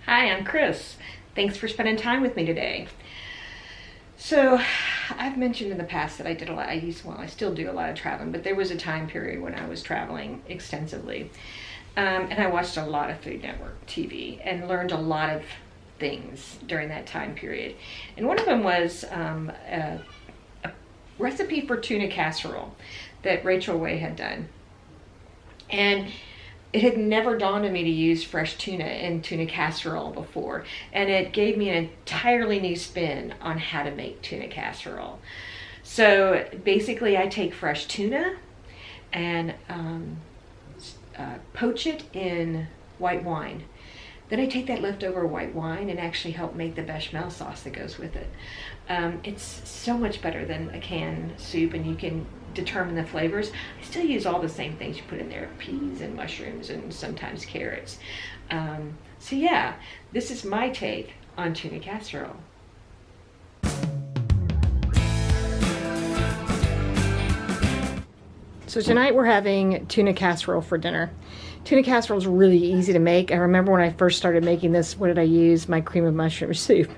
Hi, I'm Chris. Thanks for spending time with me today. So, I've mentioned in the past that I did a lot, I still do a lot of traveling, but there was a time period when I was traveling extensively. And I watched a lot of Food Network TV and learned a lot of things during that time period. And one of them was a recipe for tuna casserole that Rachel Way had done. And it had never dawned on me to use fresh tuna in tuna casserole before, and it gave me an entirely new spin on how to make tuna casserole. So basically I take fresh tuna and poach it in white wine. Then I take that leftover white wine and actually help make the bechamel sauce that goes with it. It's so much better than a canned soup, and you can determine the flavors. I still use all the same things you put in there, peas and mushrooms and sometimes carrots. So yeah, this is my take on tuna casserole. So tonight we're having tuna casserole for dinner. Tuna casserole is really easy to make. I remember when I first started making this, what did I use? My cream of mushroom soup.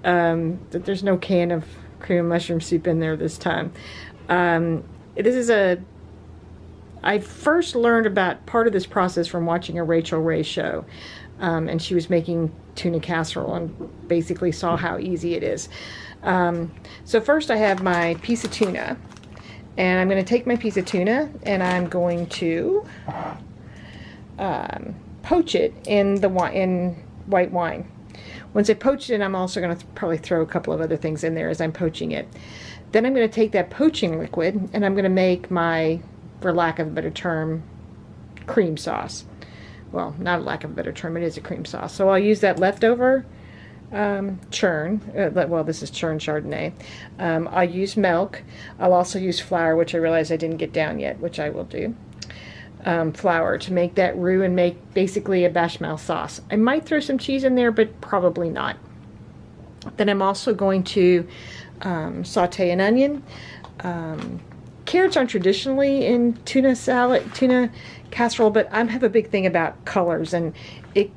There's no can of cream of mushroom soup in there this time. I first learned about part of this process from watching a Rachel Ray show. And she was making tuna casserole and basically saw how easy it is. So first I have my piece of tuna. And I'm going to take my piece of tuna and I'm going to poach it in white wine. Once I poach it, I'm also going to probably throw a couple of other things in there as I'm poaching it. Then I'm going to take that poaching liquid and I'm going to make my, for lack of a better term, cream sauce. Well, not a lack of a better term, it is a cream sauce. So I'll use that leftover churn, well, this is churn Chardonnay. I'll use milk. I'll also use flour, which I realize I didn't get down yet, which I will do. Flour to make that roux and make basically a bechamel sauce. I might throw some cheese in there, but probably not. Then I'm also going to saute an onion. Carrots aren't traditionally in tuna casserole, but I have a big thing about colors, and it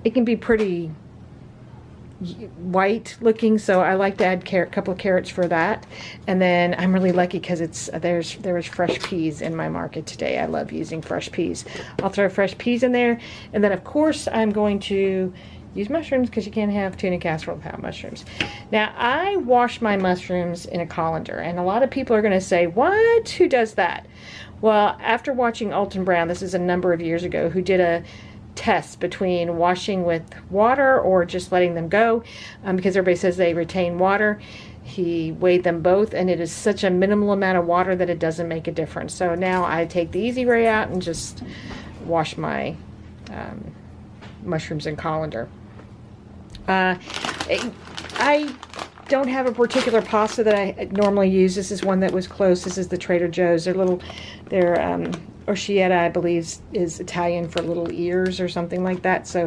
can be pretty white looking, so I like to add a couple of carrots for that. And then I'm really lucky because there was fresh peas in my market today. I love using fresh peas. I'll throw fresh peas in there, and then of course I'm going to use mushrooms because you can't have tuna casserole without mushrooms. Now I wash my mushrooms in a colander, and a lot of people are going to say, what? Who does that? Well, after watching Alton Brown, this is a number of years ago, who did a test between washing with water or just letting them go, because everybody says they retain water. He weighed them both, and it is such a minimal amount of water that it doesn't make a difference. So now I take the easy way out and just wash my mushrooms in colander. I don't have a particular pasta that I normally use. This is one that was close. This is the Trader Joe's. They're Orchietta, I believe, is Italian for little ears or something like that. So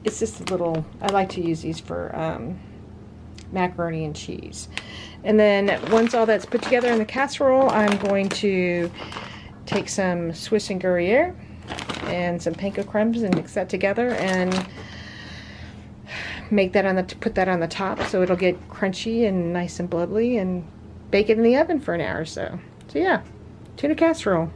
it's just a little, I like to use these for macaroni and cheese. And then once all that's put together in the casserole, I'm going to take some Swiss and Gruyere and some panko crumbs and mix that together and make that put that on the top so it'll get crunchy and nice and bubbly, and bake it in the oven for an hour or so. So yeah, tuna casserole.